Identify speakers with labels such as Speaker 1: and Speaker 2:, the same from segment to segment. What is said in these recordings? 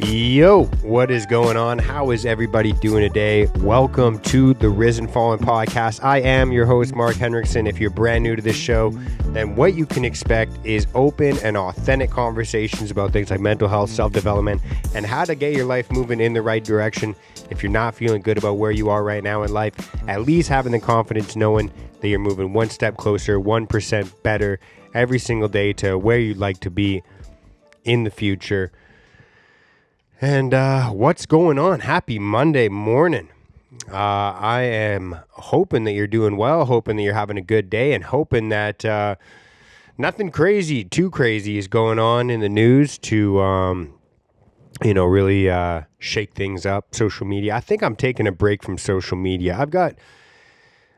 Speaker 1: Yo, what is going on? How is everybody doing today? Welcome to the Risen Fallen podcast. I am your host, Mark Henriksen. If you're brand new to this show, then what you can expect is open and authentic conversations about things like mental health, self-development, and how to get your life moving in the right direction. If you're not feeling good about where you are right now in life, at least having the confidence knowing that you're moving one step closer, 1% better every single day to where you'd like to be in the future. And what's going on? Happy Monday morning. I am hoping that you're doing well, hoping that you're having a good day, and hoping that nothing too crazy is going on in the news to, really shake things up. Social media. I think I'm taking a break from social media. I've got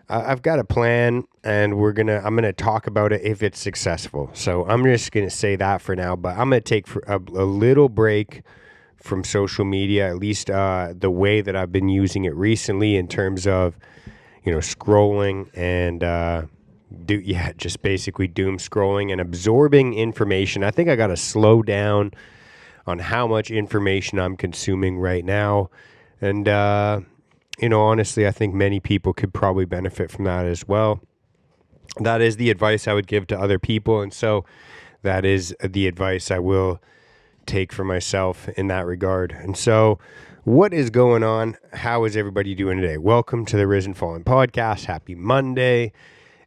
Speaker 1: a plan, and I'm gonna talk about it if it's successful. So I'm just gonna say that for now. But I'm gonna take a little break from social media, at least the way that I've been using it recently in terms of, scrolling and just basically doom scrolling and absorbing information. I think I got to slow down on how much information I'm consuming right now. And, honestly, I think many people could probably benefit from that as well. That is the advice I would give to other people. And so that is the advice I will take for myself in that regard. And so what is going on? How is everybody doing today? Welcome to the Risen Fallen podcast. Happy Monday.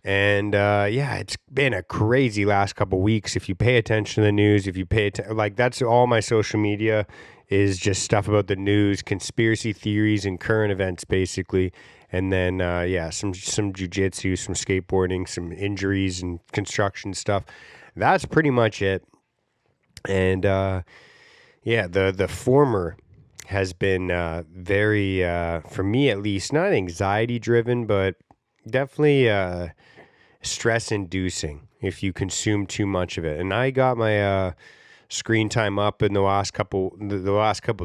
Speaker 1: And it's been a crazy last couple weeks. If you pay attention to the news, if you pay attention, that's all my social media is just stuff about the news, conspiracy theories and current events basically. And then some jiu-jitsu, some skateboarding, some injuries and construction stuff. That's pretty much it. And, the former has been very, for me at least, not anxiety driven, but definitely stress inducing if you consume too much of it. And I got my screen time up in the last couple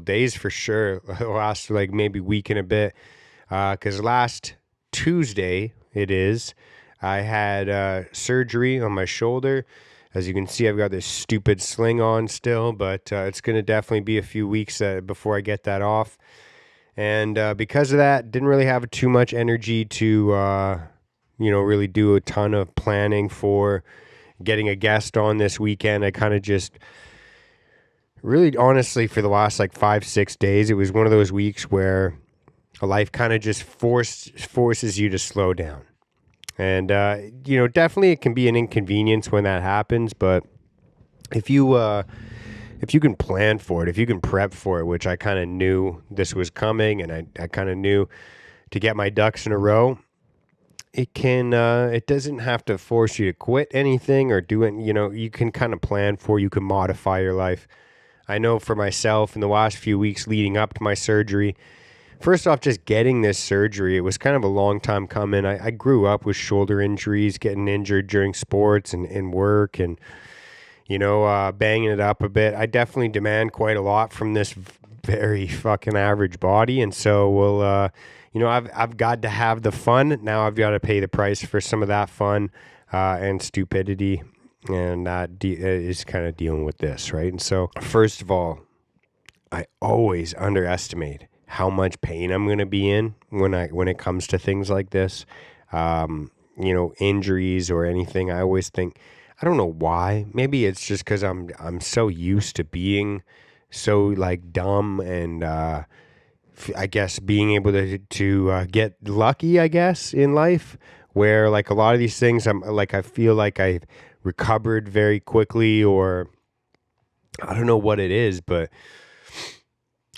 Speaker 1: days for sure, the last maybe week and a bit, because last Tuesday I had surgery on my shoulder. As you can see, I've got this stupid sling on still, but it's going to definitely be a few weeks before I get that off. And because of that, didn't really have too much energy to, really do a ton of planning for getting a guest on this weekend. I kind of just really, honestly, for the last 5-6 days, it was one of those weeks where life kind of just forces you to slow down. And, definitely it can be an inconvenience when that happens, but if you can plan for it, if you can prep for it, which I kind of knew this was coming and I kind of knew to get my ducks in a row, it doesn't have to force you to quit anything or do it. You can kind of plan for, you can modify your life. I know for myself in the last few weeks leading up to my surgery, first off, just getting this surgery, it was kind of a long time coming. I grew up with shoulder injuries, getting injured during sports and work and, banging it up a bit. I definitely demand quite a lot from this very fucking average body. And so I've got to have the fun. Now I've got to pay the price for some of that fun and stupidity. And that is kind of dealing with this, right? And so, first of all, I always underestimate how much pain I'm going to be in when it comes to things like this, injuries or anything. I always think, I don't know why. Maybe it's just because I'm so used to being so dumb and I guess being able to get lucky, I guess, in life, where a lot of these things I feel like I've recovered very quickly, or I don't know what it is, but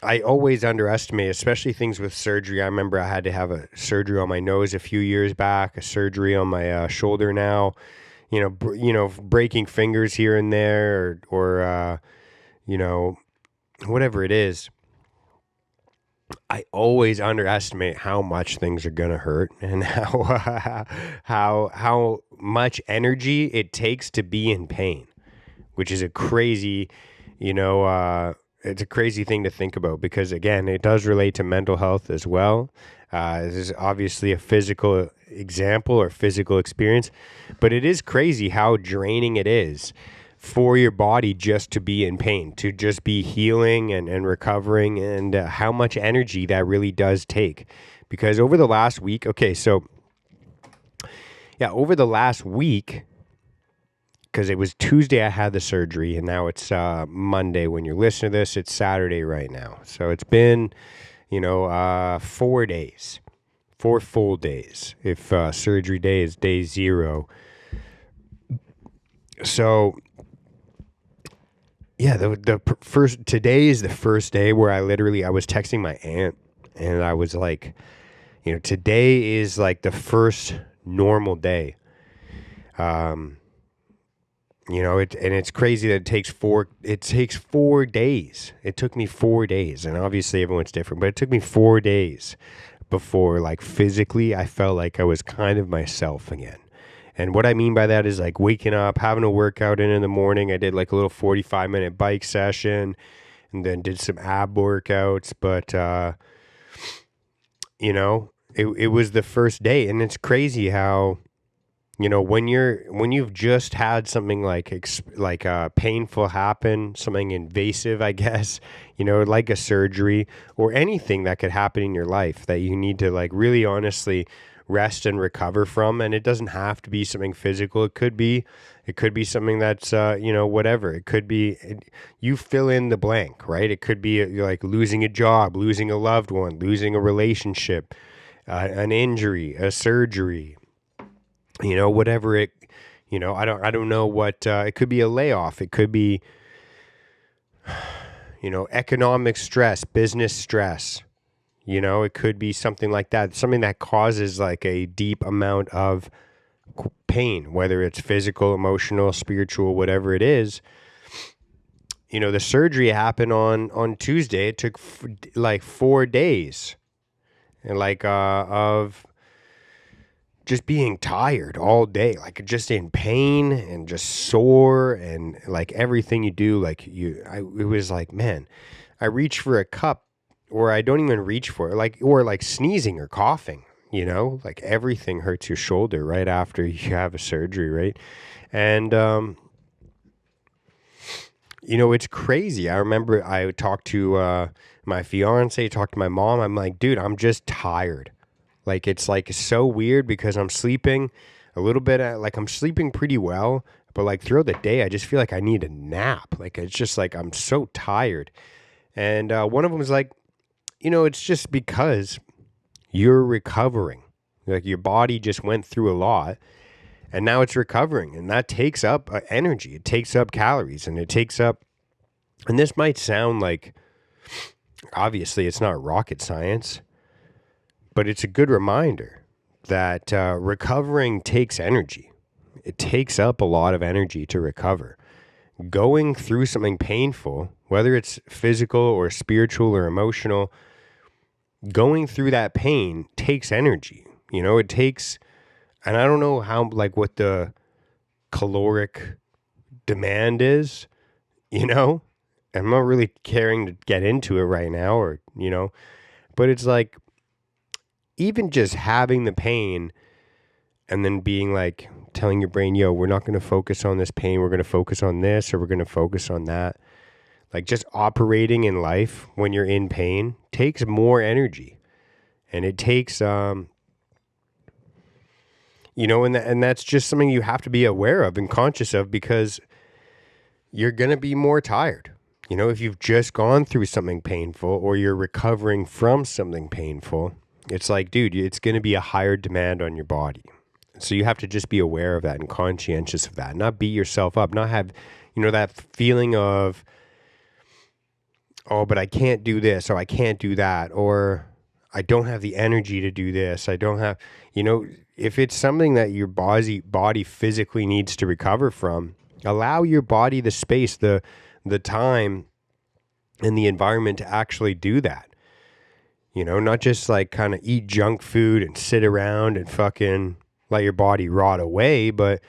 Speaker 1: I always underestimate, especially things with surgery. I remember I had to have a surgery on my nose a few years back, a surgery on my shoulder now, breaking fingers here and there or whatever it is. I always underestimate how much things are going to hurt and how much energy it takes to be in pain, which is a crazy, it's a crazy thing to think about because, again, it does relate to mental health as well. This is obviously a physical example or physical experience, but it is crazy how draining it is for your body just to be in pain, to just be healing and recovering, and how much energy that really does take. Because over the last week, over the last week, because it was Tuesday I had the surgery, and now it's Monday when you're listening to this. It's Saturday right now. So it's been, 4 days, 4 full days, if surgery day is day 0. So, yeah, today is the first day where I was texting my aunt, and I was like, today is like the first normal day. It's crazy that it takes 4 days. It took me 4 days, and obviously everyone's different, but it took me 4 days before, like, physically I felt like I was kind of myself again. And what I mean by that is, like, waking up, having a workout in the morning. I did like a little 45-minute bike session and then did some ab workouts, but it was the first day. And it's crazy how, when you've just had something like painful happen, something invasive, I guess, like a surgery or anything that could happen in your life that you need to, like, really honestly rest and recover from. And it doesn't have to be something physical. It could be something that's, whatever. It could be, you fill in the blank, right? It could be like losing a job, losing a loved one, losing a relationship, an injury, a surgery, whatever I don't know what, it could be a layoff. It could be, economic stress, business stress. It could be something like that, something that causes like a deep amount of pain, whether it's physical, emotional, spiritual, whatever it is. The surgery happened on Tuesday. It took like 4 days, and of just being tired all day, like just in pain and just sore, and like everything you do, it was like, man, I reach for a cup, or I don't even reach for it, or sneezing or coughing, like everything hurts your shoulder right after you have a surgery, right? And, it's crazy. I remember I talked to my fiance, talked to my mom. I'm like, dude, I'm just tired. Like, it's like so weird because I'm sleeping a little bit, I'm sleeping pretty well, but like throughout the day, I just feel like I need a nap. Like, it's just like, I'm so tired. And one of them was like, it's just because you're recovering. Like, your body just went through a lot, and now it's recovering, and that takes up energy. It takes up calories, and and this might sound like, obviously it's not rocket science, but it's a good reminder that recovering takes energy. It takes up a lot of energy to recover. Going through something painful, whether it's physical or spiritual or emotional, going through that pain takes energy. It takes, and I don't know how, like, what the caloric demand is, I'm not really caring to get into it right now, but it's like, even just having the pain and then being like, telling your brain, yo, we're not going to focus on this pain. We're going to focus on this, or we're going to focus on that. Like, just operating in life when you're in pain takes more energy. And it takes, and that's just something you have to be aware of and conscious of, because you're going to be more tired. If you've just gone through something painful, or you're recovering from something painful, it's like, dude, it's going to be a higher demand on your body. So you have to just be aware of that and conscientious of that, not beat yourself up, not have, that feeling of, oh, but I can't do this, or I can't do that, or I don't have the energy to do this. I don't have, if it's something that your body physically needs to recover from, allow your body the space, the time, and the environment to actually do that. Not just like kind of eat junk food and sit around and fucking let your body rot away, but,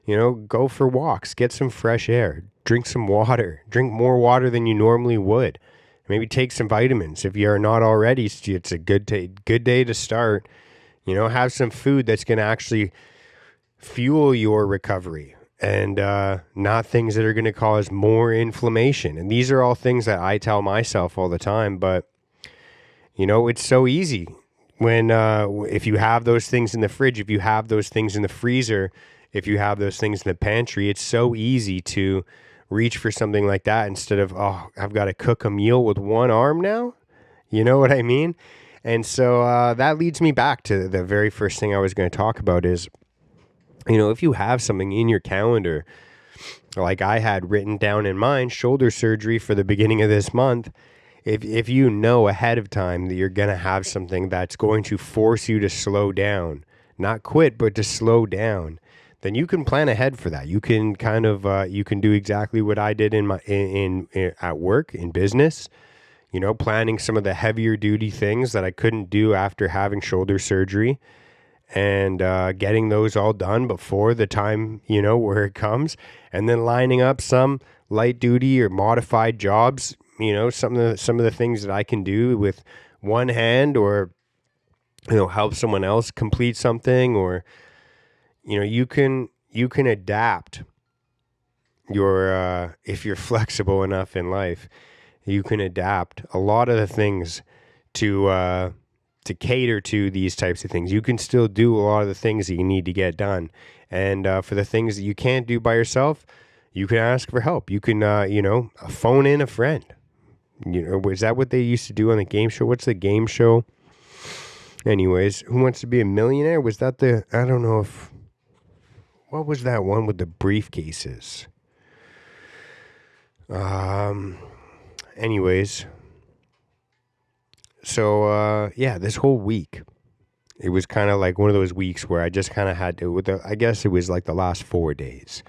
Speaker 1: go for walks, get some fresh air, drink some water, drink more water than you normally would. Maybe take some vitamins. If you are not already, it's a good day to start. Have some food that's going to actually fuel your recovery and not things that are going to cause more inflammation. And these are all things that I tell myself all the time, but it's so easy when if you have those things in the fridge, if you have those things in the freezer, if you have those things in the pantry, it's so easy to reach for something like that instead of, oh, I've got to cook a meal with one arm now. You know what I mean? And so that leads me back to the very first thing I was going to talk about is, if you have something in your calendar, like I had written down in mine, shoulder surgery for the beginning of this month, if you know ahead of time that you're going to have something that's going to force you to slow down, not quit, but to slow down, then you can plan ahead for that. You can kind of, you can do exactly what I did at work, in business, planning some of the heavier duty things that I couldn't do after having shoulder surgery and getting those all done before the time, where it comes, and then lining up some light duty or modified jobs, some of the things that I can do with one hand or, help someone else complete something, or, you can adapt your, if you're flexible enough in life, you can adapt a lot of the things to cater to these types of things. You can still do a lot of the things that you need to get done. And for the things that you can't do by yourself, you can ask for help. You can, phone in a friend. Is that what they used to do on the game show? What's the game show? Anyways, Who Wants to Be a Millionaire? Was that I don't know if, what was that one with the briefcases? Anyways, so, this whole week, it was kind of like one of those weeks where I just kind of had to, I guess it was like the last 4 days.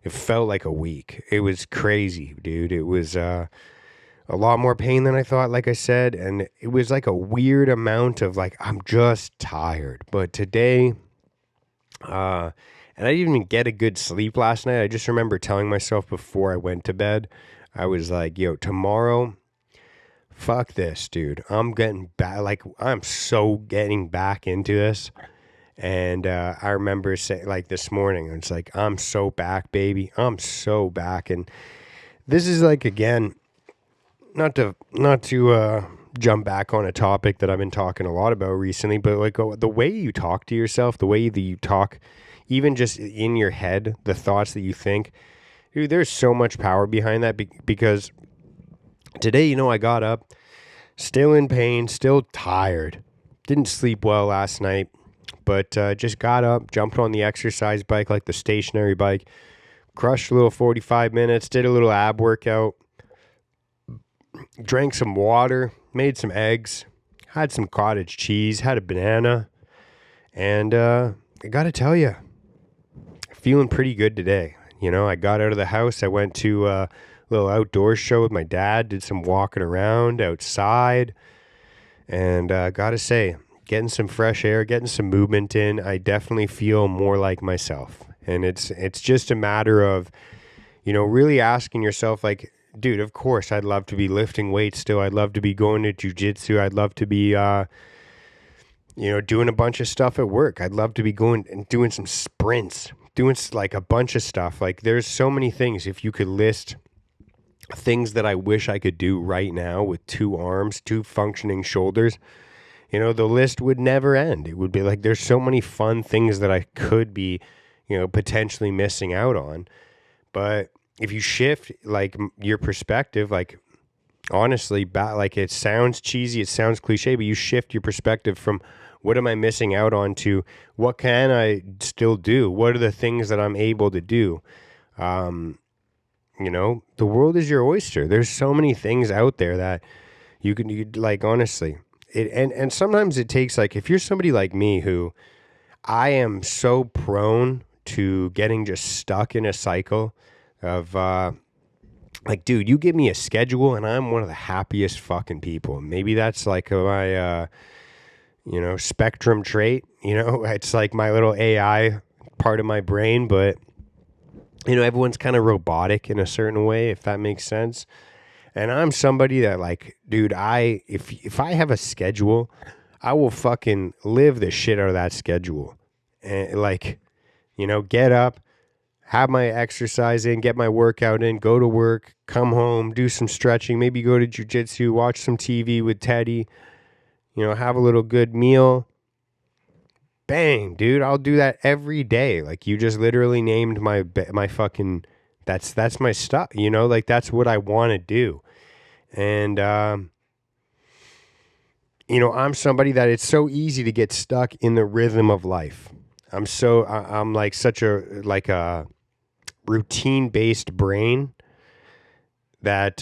Speaker 1: It felt like a week. It was crazy, dude. It was, a lot more pain than I thought, like I said, and it was like a weird amount of like, I'm just tired. But today, and I didn't even get a good sleep last night. I just remember telling myself before I went to bed, I was like, yo, tomorrow, fuck this, dude. I'm getting back, like, I'm so getting back into this. And I remember saying, like, this morning, it's like, I'm so back, baby. I'm so back. And this is like, again, not to jump back on a topic that I've been talking a lot about recently, but like the way you talk to yourself, the way that you talk, even just in your head, the thoughts that you think, dude, there's so much power behind that because today, I got up, still in pain, still tired, didn't sleep well last night, but just got up, jumped on the exercise bike, like the stationary bike, crushed a little 45 minutes, did a little ab workout, drank some water, made some eggs, had some cottage cheese, had a banana, and I got to tell you, feeling pretty good today. I got out of the house, I went to a little outdoor show with my dad, did some walking around outside, and got to say, getting some fresh air, getting some movement in, I definitely feel more like myself. And it's just a matter of, really asking yourself, like, dude, of course, I'd love to be lifting weights still. I'd love to be going to jiu-jitsu. I'd love to be, doing a bunch of stuff at work. I'd love to be going and doing some sprints, doing like a bunch of stuff. Like there's so many things. If you could list things that I wish I could do right now with 2 arms, 2 functioning shoulders, the list would never end. It would be like, there's so many fun things that I could be, potentially missing out on. But if you shift like your perspective, like honestly, like it sounds cheesy, it sounds cliche, but you shift your perspective from what am I missing out on to what can I still do? What are the things that I'm able to do? The world is your oyster. There's so many things out there that you like, honestly, and sometimes it takes, like, if you're somebody like me who I am so prone to getting just stuck in a cycle of, like, dude, you give me a schedule and I'm one of the happiest fucking people. Maybe that's like my, spectrum trait, it's like my little AI part of my brain, but everyone's kind of robotic in a certain way, if that makes sense. And I'm somebody that, like, dude, if I have a schedule, I will fucking live the shit out of that schedule. And like, get up, have my exercise in, get my workout in, go to work, come home, do some stretching, maybe go to jiu-jitsu, watch some TV with Teddy, have a little good meal. Bang, dude, I'll do that every day. Like, you just literally named my fucking, that's my stuff, like, that's what I want to do. And, I'm somebody that it's so easy to get stuck in the rhythm of life. I'm like such a routine-based brain that,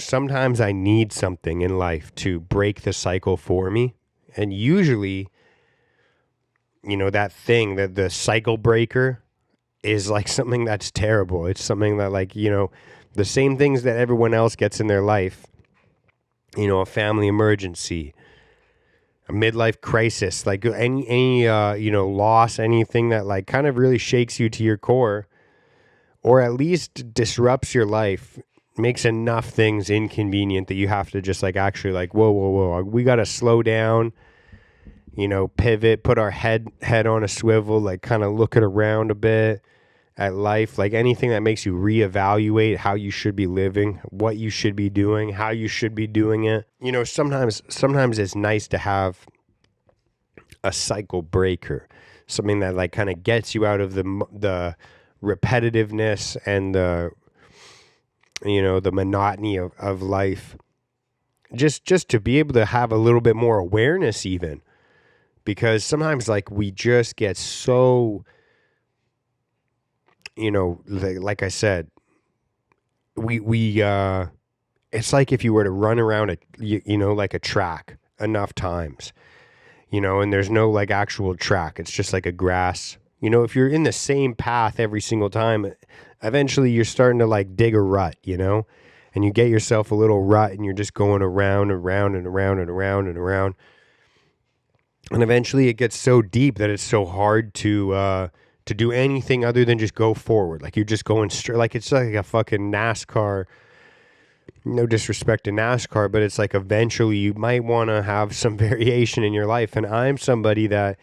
Speaker 1: sometimes I need something in life to break the cycle for me. And usually, that thing, that the cycle breaker is like something that's terrible. It's something that, like, the same things that everyone else gets in their life, a family emergency, a midlife crisis, like any loss, anything that, like, kind of really shakes you to your core, or at least disrupts your life, makes enough things inconvenient that you have to just, like, actually, like, whoa, we got to slow down, pivot, put our head on a swivel, like, kind of look it around a bit at life, like anything that makes you reevaluate how you should be living, what you should be doing, how you should be doing it. Sometimes it's nice to have a cycle breaker, something that, like, kind of gets you out of the repetitiveness and the monotony of life, just to be able to have a little bit more awareness, even because sometimes, like, we just get so, like I said, we it's like if you were to run around like a track enough times, and there's no, like, actual track. It's just like a grass. If you're in the same path every single time, eventually you're starting to, like, dig a rut, and you get yourself a little rut, and you're just going around and around and around and around and around. And eventually it gets so deep that it's so hard to do anything other than just go forward. Like, you're just going straight, like, it's like a fucking NASCAR. No disrespect to NASCAR, but it's like eventually you might want to have some variation in your life. And I'm somebody that,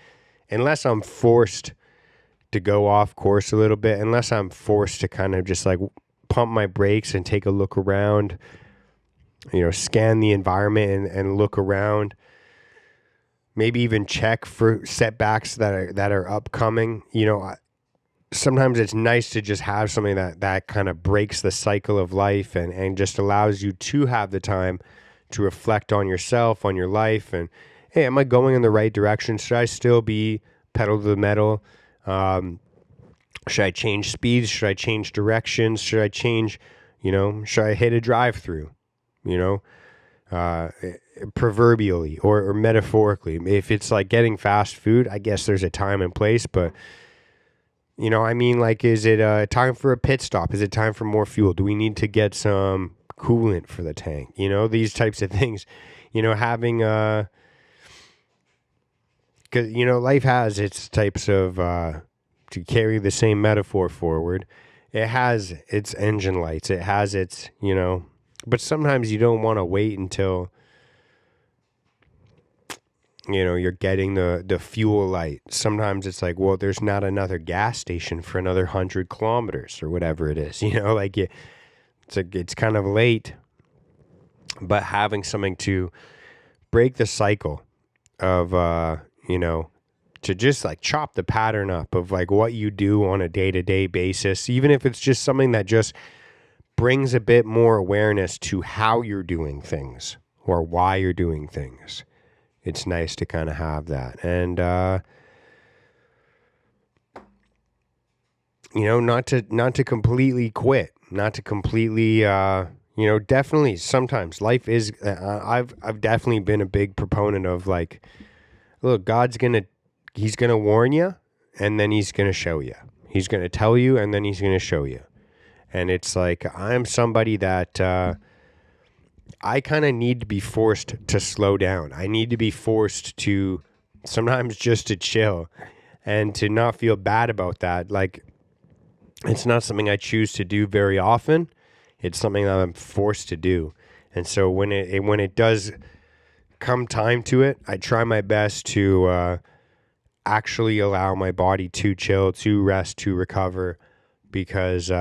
Speaker 1: unless I'm forced to go off course a little bit, unless I'm forced to kind of just, like, pump my brakes and take a look around, scan the environment and look around, maybe even check for setbacks that are upcoming. Sometimes it's nice to just have something that kind of breaks the cycle of life and just allows you to have the time to reflect on yourself, on your life, and, hey, am I going in the right direction? Should I still be pedal to the metal? Should I change speeds? Should I change directions? Should I change, should I hit a drive-through, proverbially or metaphorically? If it's like getting fast food, I guess there's a time and place, but, like, is it time for a pit stop? Is it time for more fuel? Do we need to get some coolant for the tank? These types of things, having, because, life has its types of, to carry the same metaphor forward, it has its engine lights. It has its, but sometimes you don't want to wait until, you're getting the fuel light. Sometimes it's like, well, there's not another gas station for another 100 kilometers or whatever it is, like it's kind of late, but having something to break the cycle of, to just, like, chop the pattern up of, like, what you do on a day-to-day basis, even if it's just something that just brings a bit more awareness to how you're doing things or why you're doing things. It's nice to kind of have that. And, not to completely quit, not to completely, definitely sometimes life is, I've definitely been a big proponent of, like, look, he's going to warn you, and then he's going to show you. He's going to tell you, and then he's going to show you. And it's like, I'm somebody that, I kind of need to be forced to slow down. I need to be forced to sometimes just to chill and to not feel bad about that. Like, It's not something I choose to do very often. It's something that I'm forced to do. And so when it does come time to it, I try my best to actually allow my body to chill, to rest, to recover, because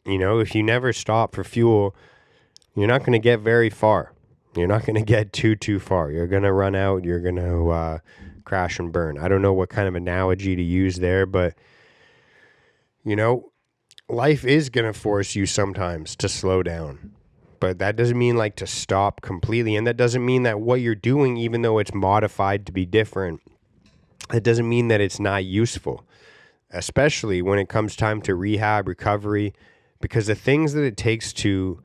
Speaker 1: if you never stop for fuel, you're not going to get very far. You're not going to get too far. You're going to run out. You're going to crash and burn. I don't know what kind of analogy to use there, but life is going to force you sometimes to slow down. But that doesn't mean like to stop completely. And that doesn't mean that what you're doing, even though it's modified to be different, it doesn't mean that it's not useful, especially when it comes time to rehab, recovery, because the things that it takes to,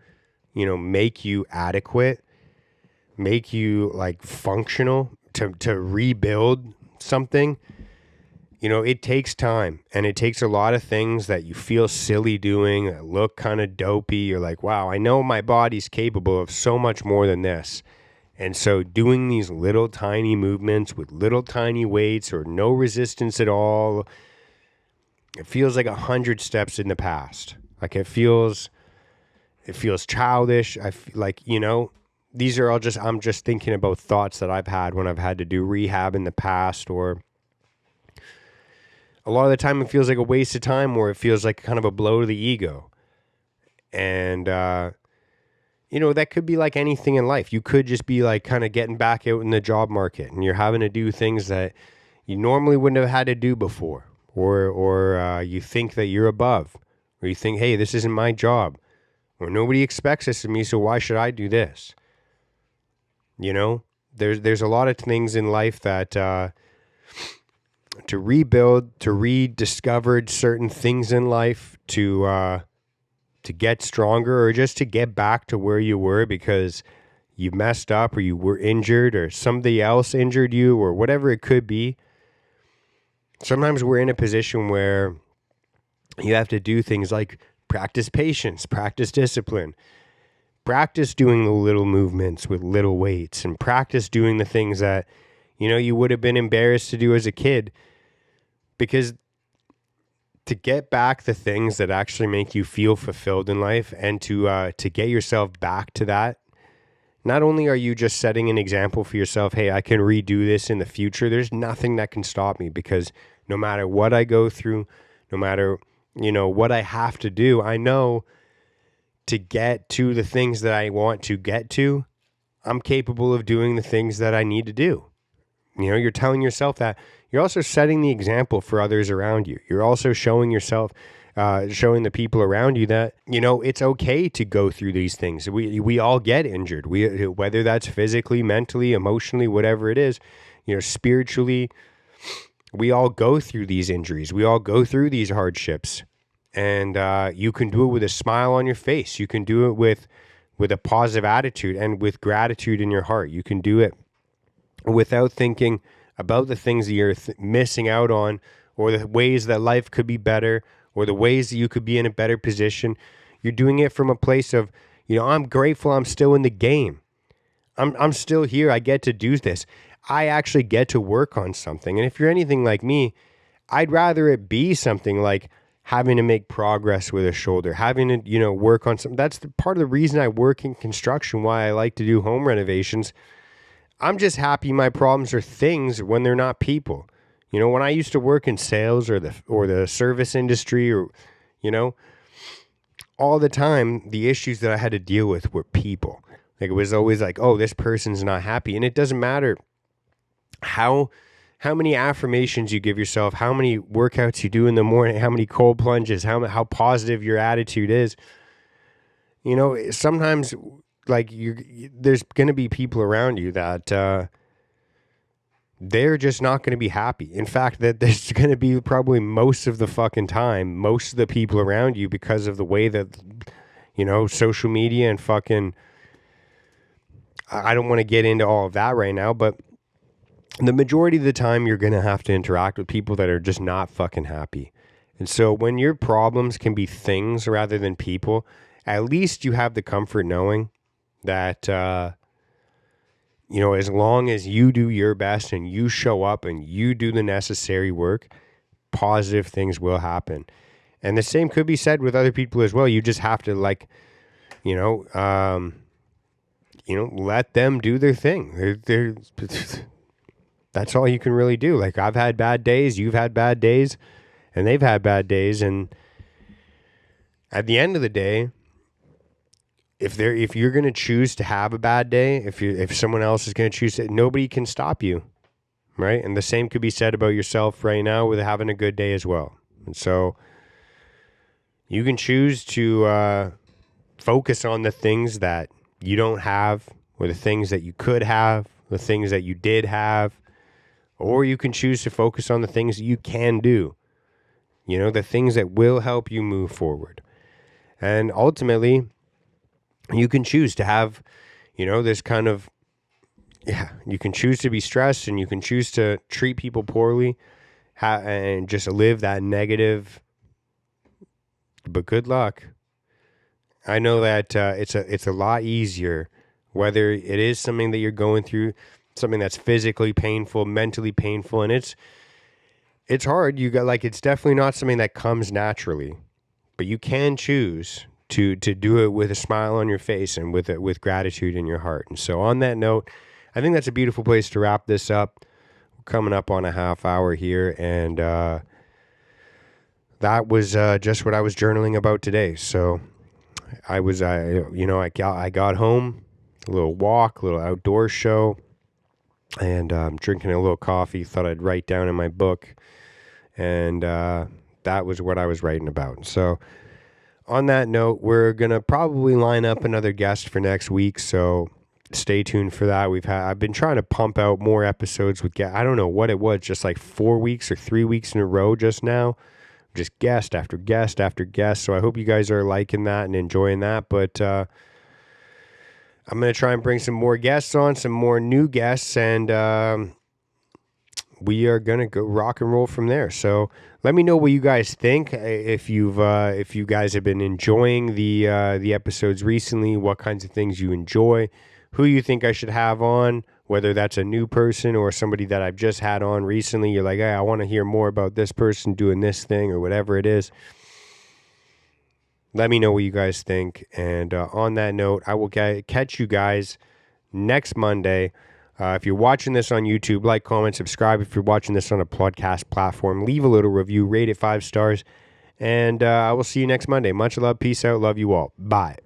Speaker 1: make you adequate, make you like functional, to rebuild something, it takes time, and it takes a lot of things that you feel silly doing, that look kind of dopey. You're like, wow, I know my body's capable of so much more than this. And so doing these little tiny movements with little tiny weights or no resistance at all, it feels like 100 steps in the past. Like it feels childish. I feel like, these are all I'm just thinking about thoughts that I've had when I've had to do rehab in the past, or a lot of the time it feels like a waste of time, or it feels like kind of a blow to the ego. And, that could be like anything in life. You could just be like kind of getting back out in the job market, and you're having to do things that you normally wouldn't have had to do before, or you think that you're above, or you think, hey, this isn't my job, or nobody expects this of me, so why should I do this? There's a lot of things in life that to rebuild, to rediscover certain things in life, to get stronger, or just to get back to where you were because you messed up, or you were injured, or somebody else injured you, or whatever it could be. Sometimes we're in a position where you have to do things like practice patience, practice discipline, practice doing the little movements with little weights, and practice doing the things that, you would have been embarrassed to do as a kid, because to get back the things that actually make you feel fulfilled in life, and to get yourself back to that, not only are you just setting an example for yourself, hey, I can redo this in the future. There's nothing that can stop me, because no matter what I go through, no matter, what I have to do, I know to get to the things that I want to get to, I'm capable of doing the things that I need to do. You're telling yourself that. You're also setting the example for others around you. You're also showing yourself, showing the people around you that, it's okay to go through these things. We all get injured. Whether that's physically, mentally, emotionally, whatever it is, spiritually, we all go through these injuries. We all go through these hardships. And you can do it with a smile on your face. You can do it with a positive attitude and with gratitude in your heart. You can do it without thinking about the things that you're missing out on, or the ways that life could be better, or the ways that you could be in a better position. You're doing it from a place of, I'm grateful I'm still in the game. I'm still here. I get to do this. I actually get to work on something. And if you're anything like me, I'd rather it be something like having to make progress with a shoulder, having to, work on something. That's part of the reason I work in construction, why I like to do home renovations. I'm just happy my problems are things when they're not people. When I used to work in sales or the service industry, or, all the time, the issues that I had to deal with were people. Like it was always like, oh, this person's not happy. And it doesn't matter how many affirmations you give yourself, how many workouts you do in the morning, how many cold plunges, how positive your attitude is. Sometimes like there's going to be people around you that they're just not going to be happy. In fact, that there's going to be probably most of the fucking time, most of the people around you, because of the way that, social media and fucking, I don't want to get into all of that right now, but the majority of the time you're going to have to interact with people that are just not fucking happy. And so when your problems can be things rather than people, at least you have the comfort knowing that, as long as you do your best and you show up and you do the necessary work, positive things will happen. And the same could be said with other people as well. You just have to let them do their thing. That's all you can really do. Like, I've had bad days, you've had bad days, and they've had bad days. And at the end of the day, if you're going to choose to have a bad day, if someone else is going to choose it, nobody can stop you, right? And the same could be said about yourself right now with having a good day as well. And so you can choose to focus on the things that you don't have, or the things that you could have, the things that you did have, or you can choose to focus on the things that you can do, the things that will help you move forward. And ultimately, you can choose to have, this kind of, you can choose to be stressed, and you can choose to treat people poorly and just live that negative. But good luck. I know that it's a lot easier, whether it is something that you're going through, something that's physically painful, mentally painful, and it's hard. It's definitely not something that comes naturally, but you can choose to do it with a smile on your face and with gratitude in your heart. And so on that note, I think that's a beautiful place to wrap this up. We're coming up on a half hour here, and that was just what I was journaling about today. So I got home, a little walk, a little outdoor show, and drinking a little coffee. Thought I'd write down in my book, and that was what I was writing about. So on that note, we're going to probably line up another guest for next week, so stay tuned for that. I've been trying to pump out more episodes with guests. I don't know what it was, just like 4 weeks or 3 weeks in a row just now. Just guest after guest after guest. So I hope you guys are liking that and enjoying that. But I'm going to try and bring some more guests on, some more new guests, and we are going to go rock and roll from there. So let me know what you guys think. If you guys have been enjoying the episodes recently, what kinds of things you enjoy, who you think I should have on, whether that's a new person or somebody that I've just had on recently. You're like, hey, I want to hear more about this person doing this thing or whatever it is. Let me know what you guys think. And on that note, I will catch you guys next Monday. If you're watching this on YouTube, like, comment, subscribe. If you're watching this on a podcast platform, leave a little review, rate it 5 stars. And I will see you next Monday. Much love. Peace out. Love you all. Bye.